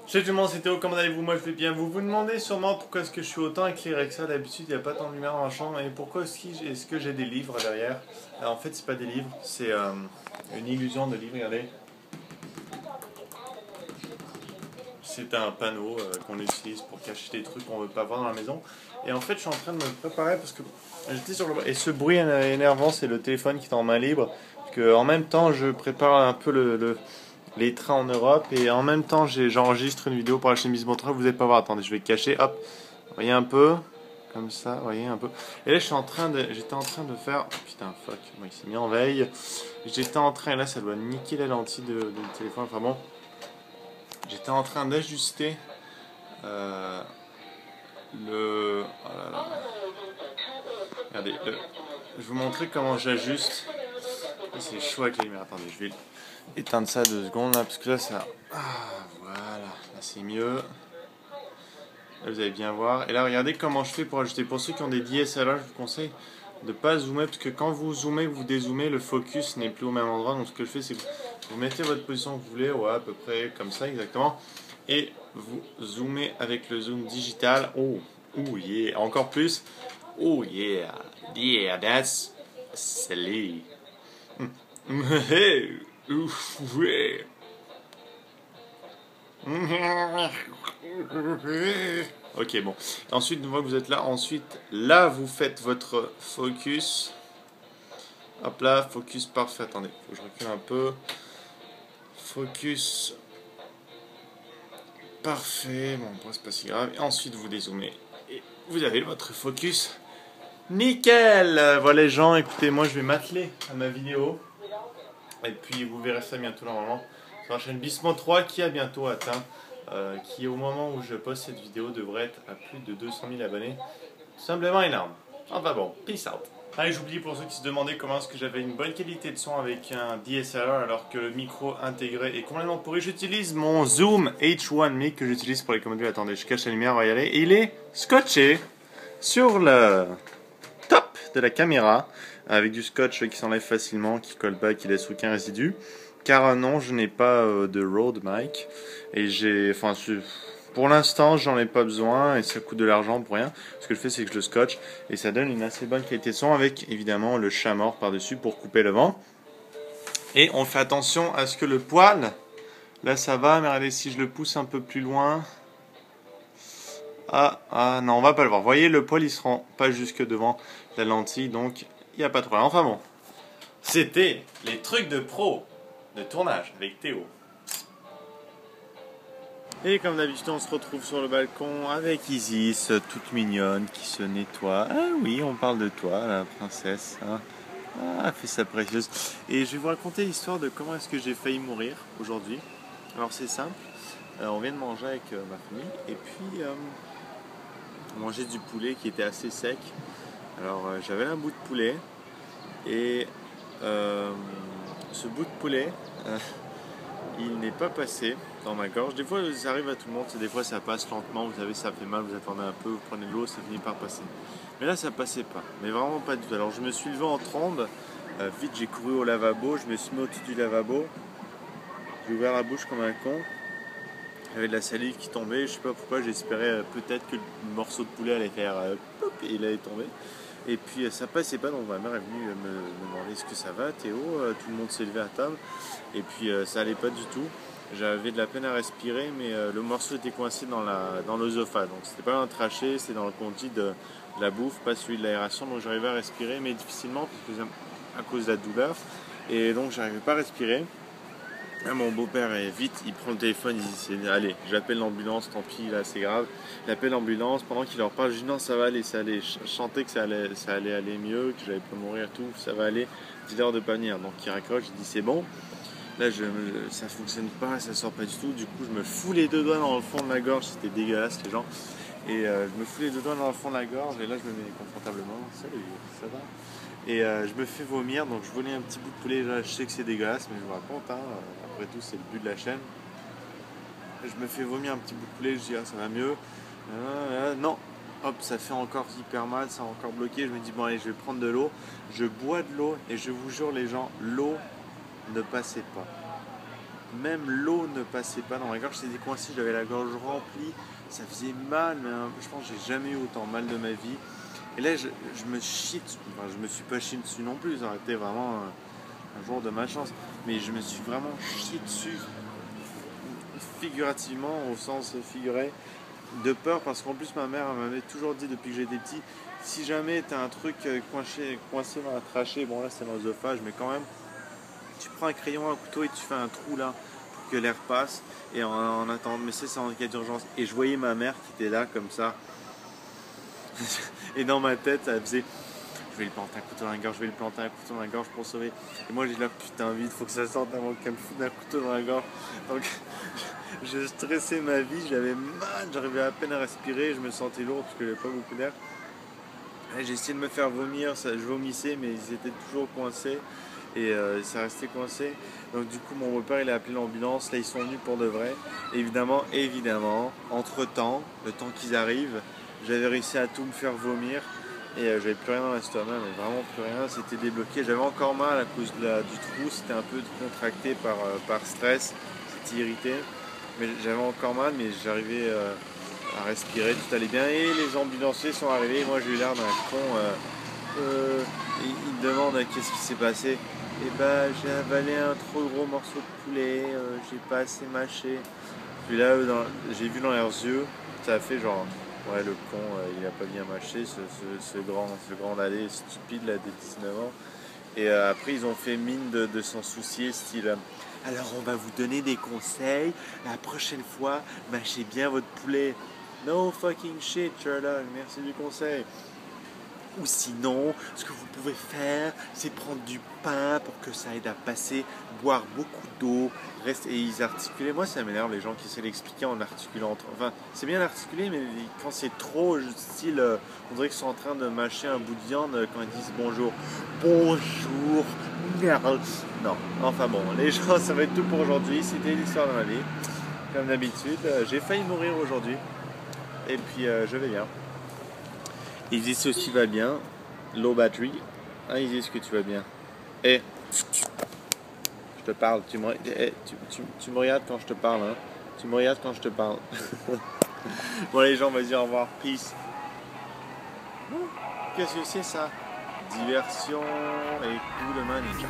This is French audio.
Salut tout le monde, c'est Théo, comment allez-vous? Moi je vais bien. Vous vous demandez sûrement pourquoi est-ce que je suis autant éclairé que ça. D'habitude il n'y a pas tant de lumière dans la chambre. Et pourquoi est-ce que j'ai des livres derrière? Alors, en fait c'est pas des livres, c'est une illusion de livre, regardez. C'est un panneau qu'on utilise pour cacher des trucs qu'on veut pas voir dans la maison. Et en fait je suis en train de me préparer parce que j'étais sur le... Et ce bruit énervant c'est le téléphone qui est en main libre. Parce que en même temps je prépare un peu les trains en Europe et en même temps j'enregistre une vidéo pour la chaîne Bismon 3. Vous n'allez pas voir, attendez, je vais cacher, hop, voyez un peu, comme ça, voyez un peu. Et là j'étais en train de faire, oh, putain fuck, moi il s'est mis en veille. J'étais en train, et là ça doit niquer la lentille de téléphone, enfin bon. J'étais en train d'ajuster le... Oh là là. Regardez, je vais vous montrer comment j'ajuste. C'est chaud avec les lumières, attendez, je vais éteindre ça 2 secondes là, parce que là ça... Ah voilà, là c'est mieux. Là vous allez bien voir. Et là regardez comment je fais pour ajuster. Pour ceux qui ont des DSLR, je vous conseille de ne pas zoomer, parce que quand vous zoomez, vous dézoomez, le focus n'est plus au même endroit. Donc ce que je fais, c'est que vous mettez votre position que vous voulez, ouais, à peu près comme ça exactement. Et vous zoomez avec le zoom digital. Oh, oh yeah, encore plus. Oh yeah, yeah, that's silly. Hey, ouf, ouais. Ok, bon. Ensuite, une fois que vous êtes là, ensuite, là, vous faites votre focus. Hop là, focus parfait. Attendez, faut que je recule un peu. Focus parfait. Bon, c'est pas si grave. Et ensuite, vous dézoomez. Et vous avez votre focus. Nickel! Voilà les gens, écoutez, moi je vais m'atteler à ma vidéo. Et puis vous verrez ça bientôt normalement sur la chaîne Bismon 3 qui a bientôt atteint, qui au moment où je poste cette vidéo devrait être à plus de 200 000 abonnés. Tout simplement énorme. Enfin bon, peace out. Ah et j'oublie pour ceux qui se demandaient comment est-ce que j'avais une bonne qualité de son avec un DSLR alors que le micro intégré est complètement pourri. J'utilise mon Zoom H1 mic que j'utilise pour les commandes. Attendez, je cache la lumière, on va y aller. Et il est scotché sur le top de la caméra avec du scotch qui s'enlève facilement, qui colle pas, qui laisse aucun résidu. Car non, je n'ai pas de Rode mic et pour l'instant, j'en ai pas besoin et ça coûte de l'argent pour rien. Ce que je fais, c'est que je le scotche et ça donne une assez bonne qualité de son avec évidemment le chat mort par-dessus pour couper le vent. Et on fait attention à ce que le poil, là ça va, mais regardez si je le pousse un peu plus loin. Ah non, on va pas le voir. Vous voyez, le poil il se rend pas jusque devant la lentille, donc il n'y a pas de problème. Enfin bon, c'était les trucs de pro de tournage avec Théo. Et comme d'habitude, on se retrouve sur le balcon avec Isis, toute mignonne, qui se nettoie. Ah oui, on parle de toi, la princesse. Hein. Ah, elle fait sa précieuse. Et je vais vous raconter l'histoire de comment est-ce que j'ai failli mourir aujourd'hui. Alors c'est simple, on vient de manger avec ma famille, et puis on mangeait du poulet qui était assez sec. Alors j'avais un bout de poulet, et ce bout de poulet, il n'est pas passé dans ma gorge. Des fois ça arrive à tout le monde, des fois ça passe lentement, vous savez, ça fait mal, vous attendez un peu, vous prenez de l'eau, ça finit par passer. Mais là ça passait pas, mais vraiment pas du tout. Alors je me suis levé en trombe, vite j'ai couru au lavabo, je me suis mis au-dessus du lavabo, j'ai ouvert la bouche comme un con, il y avait de la salive qui tombait, je sais pas pourquoi, j'espérais peut-être que le morceau de poulet allait faire pop, et il allait tomber. Et puis ça passait pas, donc ma mère est venue me demander est-ce que ça va Théo, tout le monde s'est levé à table, et puis ça allait pas du tout. J'avais de la peine à respirer, mais le morceau était coincé dans l'œsophage, donc c'était pas dans le trachée, c'était dans le conduit de la bouffe, pas celui de l'aération, donc j'arrivais à respirer, mais difficilement à cause de la douleur, et donc j'arrivais pas à respirer. Là, mon beau-père est vite, il prend le téléphone, il dit allez, j'appelle l'ambulance, tant pis, là c'est grave. Il appelle l'ambulance, pendant qu'il leur parle, je dis non, ça va aller, ça allait. Je sentais que ça allait aller mieux, que j'allais pas mourir, tout, ça va aller, dis-leur de pas venir. Donc il raccroche, il dit c'est bon. Là ça fonctionne pas, ça sort pas du tout, du coup je me fous les 2 doigts dans le fond de la gorge, c'était dégueulasse les gens. Et je me fous les 2 doigts dans le fond de la gorge, et là je me mets confortablement, salut, ça va. Et je me fais vomir, donc je voulais un petit bout de poulet, là je sais que c'est dégueulasse, mais je vous raconte, hein, après tout c'est le but de la chaîne. Je me fais vomir un petit bout de poulet, je dis ah ça va mieux, non, hop ça fait encore hyper mal, ça a encore bloqué, je me dis bon allez je vais prendre de l'eau, je bois de l'eau, et je vous jure les gens, l'eau ne passait pas. même l'eau ne passait pas dans ma gorge, c'était coincé, j'avais la gorge remplie, ça faisait mal, mais je pense que j'ai jamais eu autant mal de ma vie. Et là, je me chie dessus, enfin, je me suis pas chié dessus non plus, ça aurait été vraiment un jour de malchance, mais je me suis vraiment chié dessus, figurativement, au sens figuré, de peur, parce qu'en plus ma mère m'avait toujours dit depuis que j'étais petit, si jamais tu as un truc coincé dans la trachée, bon là c'est dans l'œsophage, mais quand même, tu prends un crayon, un couteau et tu fais un trou là pour que l'air passe, et en attendant, mais c'est en cas d'urgence. Et je voyais ma mère qui était là comme ça, et dans ma tête elle faisait, je vais lui planter un couteau dans la gorge, je vais lui planter un couteau dans la gorge pour sauver. Et moi j'ai là, putain vite, faut que ça sorte avant qu'elle me foute un couteau dans la gorge. Donc je stressais ma vie, j'avais mal, j'arrivais à peine à respirer, je me sentais lourd parce que j'avais pas beaucoup d'air. J'ai essayé de me faire vomir, je vomissais mais ils étaient toujours coincés et ça restait coincé. Donc du coup mon beau-père il a appelé l'ambulance, là ils sont venus pour de vrai. Et évidemment, entre temps, le temps qu'ils arrivent, j'avais réussi à tout me faire vomir. Et j'avais plus rien dans l'estomac, mais vraiment plus rien, c'était débloqué. J'avais encore mal à cause du trou, c'était un peu contracté par stress, c'était irrité. Mais j'avais encore mal, mais j'arrivais à respirer, tout allait bien. Et les ambulanciers sont arrivés, moi j'ai eu l'air d'un con. Ils me demandent qu'est-ce qui s'est passé. Et bah j'ai avalé un trop gros morceau de poulet, j'ai pas assez mâché. Puis là, j'ai vu dans leurs yeux, ça a fait genre... Ouais, le con, il a pas bien mâché, ce grand allé stupide là, des 19 ans. Et après, ils ont fait mine de s'en soucier, style alors, on va vous donner des conseils. La prochaine fois, mâchez bien votre poulet. No fucking shit, Sherlock, merci du conseil. Ou sinon, ce que vous pouvez faire, c'est prendre du pain pour que ça aide à passer, boire beaucoup d'eau, et ils articulaient. Moi, ça m'énerve les gens qui essaient d'expliquer en articulant. Enfin, c'est bien d'articuler, mais quand c'est trop, style, on dirait qu'ils sont en train de mâcher un bout de viande quand ils disent bonjour. Bonjour, merde. Non, enfin bon, les gens, ça va être tout pour aujourd'hui. C'était l'histoire de ma vie. Comme d'habitude, j'ai failli mourir aujourd'hui. Et puis, je vais bien. Ils disent ceci va bien, low battery. Ah, ils disent que tu vas bien. Et je te parle, tu me regardes quand je te parle. Hein. Tu me regardes quand je te parle. Bon, les gens, vas-y, au revoir. Peace. Qu'est-ce que c'est ça? Diversion et coup de main ninja.